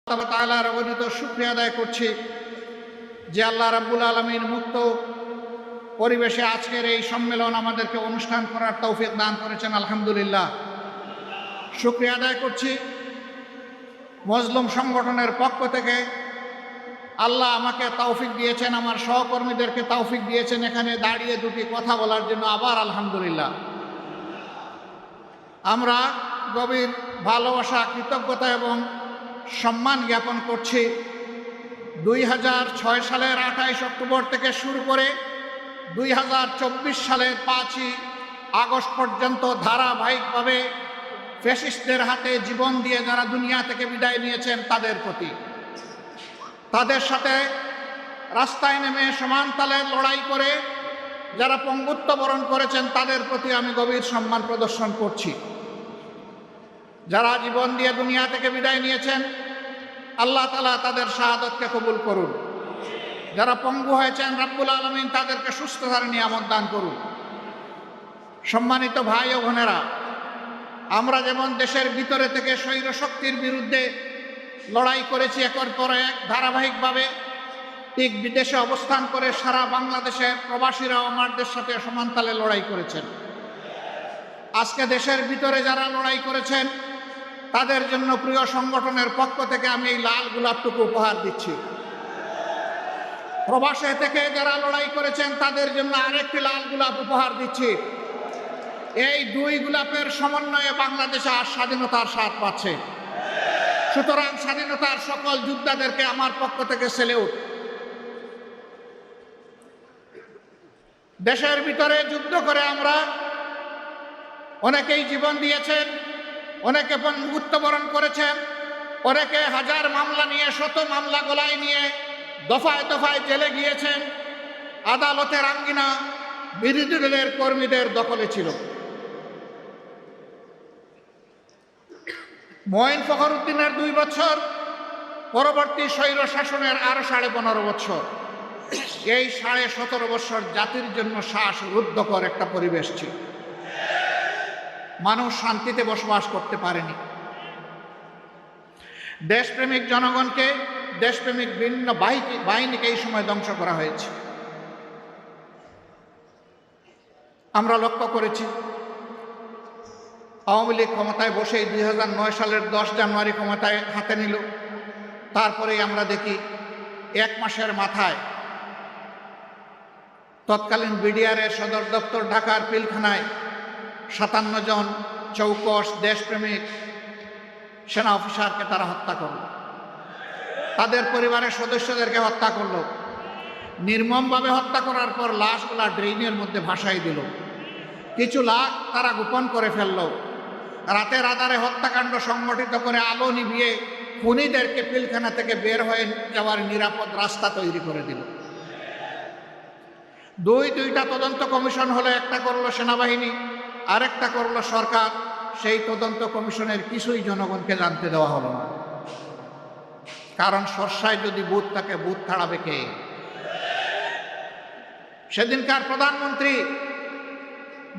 আল্লাহ তাআলার অগণিত শুকরিয়া আদায় করছি যে আল্লাহ রাব্বুল আলামিন মুক্ত পরিবেশে আজকের এই সম্মেলন আমাদেরকে অনুষ্ঠান করার তৌফিক দান করেছেন। আলহামদুলিল্লাহ, শুকরিয়া আদায় করছি মজলুম সংগঠনের পক্ষ থেকে আল্লাহ আমাকে তৌফিক দিয়েছেন, আমার সহকর্মীদেরকে তৌফিক দিয়েছেন এখানে দাঁড়িয়ে দুটি কথা বলার জন্য। আবার আলহামদুলিল্লাহ, আমরা গভীর ভালোবাসা, কৃতজ্ঞতা এবং সম্মান জ্ঞাপন করছি 2006 সালের 28 অক্টোবর থেকে শুরু করে 2024 সালের 5ই আগস্ট পর্যন্ত ধারাবাহিকভাবে ফ্যাসিস্টদের হাতে জীবন দিয়ে যারা দুনিয়া থেকে বিদায় নিয়েছেন তাদের প্রতি, তাদের সাথে রাস্তায় নেমে সমান তালে লড়াই করে যারা পঙ্গুত্ব বরণ করেছেন তাদের প্রতি আমি গভীর সম্মান প্রদর্শন করছি। যারা জীবন দিয়ে দুনিয়া থেকে বিদায় নিয়েছেন আল্লাহ তাআলা তাদের শাহাদাতকে কবুল করুন। যারা পঙ্গু হয়েছেন রাব্বুল আলামিন তাদেরকে সুস্থতার নিয়ামত দান করুন। সম্মানিত ভাই ও বোনেরা, আমরা যেমন দেশের ভিতরে থেকে স্বৈর শক্তির বিরুদ্ধে লড়াই করেছি একের পর এক ধারাবাহিকভাবে, ঠিক বিদেশে অবস্থান করে সারা বাংলাদেশের প্রবাসীরাও আমাদের সাথে সমানতালে লড়াই করেছেন। আজকে দেশের ভিতরে যারা লড়াই করেছেন তাদের জন্য প্রিয় সংগঠনের পক্ষ থেকে আমি এই লাল গোলাপটুকু উপহার দিচ্ছি। প্রবাসে থেকে যারা লড়াই করেছেন তাদের জন্য আরেকটি লাল গোলাপ উপহার দিচ্ছি। এই দুই গোলাপের সমন্বয়ে বাংলাদেশে আর স্বাধীনতার স্বাদ পাচ্ছে। সুতরাং স্বাধীনতার সকল যোদ্ধাদেরকে আমার পক্ষ থেকে সেলিউট। দেশের ভিতরে যুদ্ধ করে আমরা অনেকেই জীবন দিয়েছেন, অনেকে মৃত্যুবরণ করেছেন, অনেকে হাজার মামলা নিয়ে, শত মামলা গলায় নিয়ে দফায় দফায় জেলে গিয়েছেন। আদালতের আঙ্গিনা বিরোধী দলের কর্মীদের দখলে ছিল। মঈন ফখরুদ্দিনের 2 বছর, পরবর্তী স্বৈর শাসনের আরো 15.5 বছর, এই 17.5 বছর জাতির জন্য শ্বাসরুদ্ধকর একটা পরিবেশ ছিল। মানুষ শান্তিতে বসবাস করতে পারেনি। দেশপ্রেমিক জনগণকে, দেশপ্রেমিক বিভিন্ন বাহিনীকে এই সময় ধ্বংস করা হয়েছে। আমরা লক্ষ্য করেছি আওয়ামী লীগ ক্ষমতায় বসেই 2009 সালের 10 জানুয়ারি ক্ষমতায় হাতে নিল। তারপরেই আমরা দেখি 1 মাসের মাথায় তৎকালীন বিডিআরের সদর দপ্তর ঢাকার পিলখানায় 57 জন চৌকস দেশপ্রেমিক সেনা অফিসারকে তারা হত্যা করল, তাদের পরিবারের সদস্যদেরকে হত্যা করল। নির্মমভাবে হত্যা করার পর লাশগুলা ড্রেইনের মধ্যে ভাসাই দিল। কিছু লাশ তারা গোপন করে ফেলল। রাতের আধারে হত্যাকাণ্ড সংগঠিত করে আলো নিভিয়ে খুনিদেরকে পিলখানা থেকে বের হয়ে যাওয়ার নিরাপদ রাস্তা তৈরি করে দিল। দুইটা তদন্ত কমিশন হলো, একটা করলো সেনাবাহিনী, আরেকটা করলো সরকার। সেই তদন্ত কমিশনের কিছুই জনগণকে জানতে দেওয়া হলো না। কারণ সরষায় যদি ভূত থাকে, ভূত তাড়াবে কে? সেদিনকার প্রধানমন্ত্রী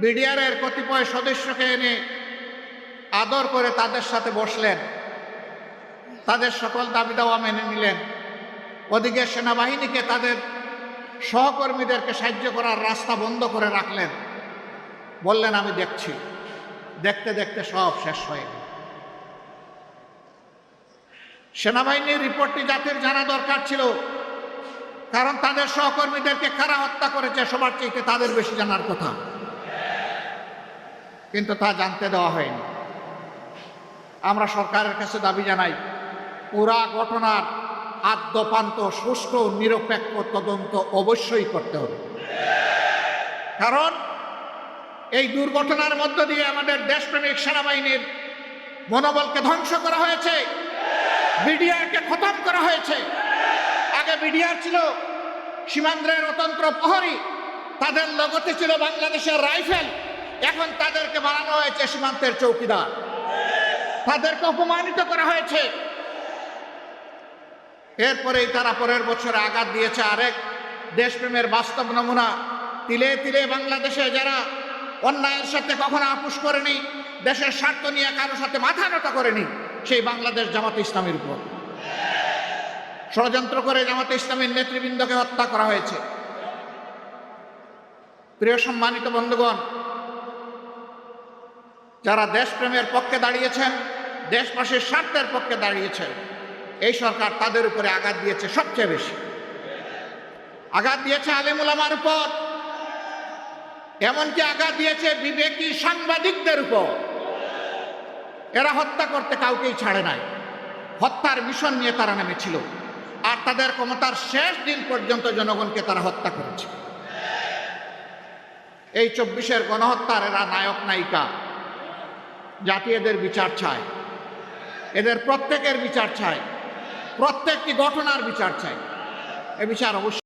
বিডিআরের কতিপয় সদস্যকে এনে আদর করে তাদের সাথে বসলেন, তাদের সকল দাবি দাওয়া মেনে নিলেন। ওদিকে সেনাবাহিনীকে তাদের সহকর্মীদেরকে সাহায্য করার রাস্তা বন্ধ করে রাখলেন। বললেন আমি দেখছি। দেখতে দেখতে সব শেষ হয়ে গেল। সেনাবাহিনীর রিপোর্টটি জাতির জানা দরকার ছিল, কারণ তাদের সহকর্মীদেরকে কারা হত্যা করেছে সবার চাইতে তাদের বেশি জানার কথা, কিন্তু তা জানতে দেওয়া হয়নি। আমরা সরকারের কাছে দাবি জানাই, পুরা ঘটনার আদ্যপান্ত সুষ্ঠু নিরপেক্ষ তদন্ত অবশ্যই করতে হবে। কারণ এই দুর্ঘটনার মধ্য দিয়ে আমাদের দেশপ্রেমিক সেনাবাহিনীর মনোবলকে ধ্বংস করা হয়েছে, বিডিআরকে খতম করা হয়েছে। আগে বিডিআর ছিল সীমান্তের অতন্ত্র প্রহরী, তাদের লগতে ছিল বাংলাদেশের রাইফেল। এখন তাদেরকে বানানো হয়েছে সীমান্তের চৌকিদার, তাদেরকে অপমানিত করা হয়েছে। এরপরেই তারা পরের বছরে আঘাত দিয়েছে আরেক দেশপ্রেমের বাস্তব নমুনা। তিলে তিলে বাংলাদেশে যারা অন্যায়ের সাথে কখনো আপোষ করেনি, দেশের স্বার্থ নিয়ে কারোর সাথে মাথা নত করেনি, সেই বাংলাদেশ জামাত ইসলামের উপর ষড়যন্ত্র করে জামাতে ইসলামের নেতৃবৃন্দকে হত্যা করা হয়েছে। প্রিয় সম্মানিত বন্ধুগণ, যারা দেশপ্রেমের পক্ষে দাঁড়িয়েছেন, দেশবাসীর স্বার্থের পক্ষে দাঁড়িয়েছেন, এই সরকার তাদের উপরে আঘাত দিয়েছে সবচেয়ে বেশি। আঘাত দিয়েছে আলেম উলামার উপর, এমনকি আঘাত দিয়েছে বিবেকী সাংবাদিকদের উপর। এরা হত্যা করতে কাউকেই ছাড়ে নাই, হত্যার মিশন নিয়ে তারা নেমেছিল, আর তাদের ক্ষমতার শেষ দিন পর্যন্ত জনগণকে তারা হত্যা করেছে। এই 24-এর গণহত্যার এরা নায়ক নায়িকা। জাতি এদের বিচার চায়, এদের প্রত্যেকের বিচার চায়, প্রত্যেকটি ঘটনার বিচার চায়। এ বিচার অবশ্যই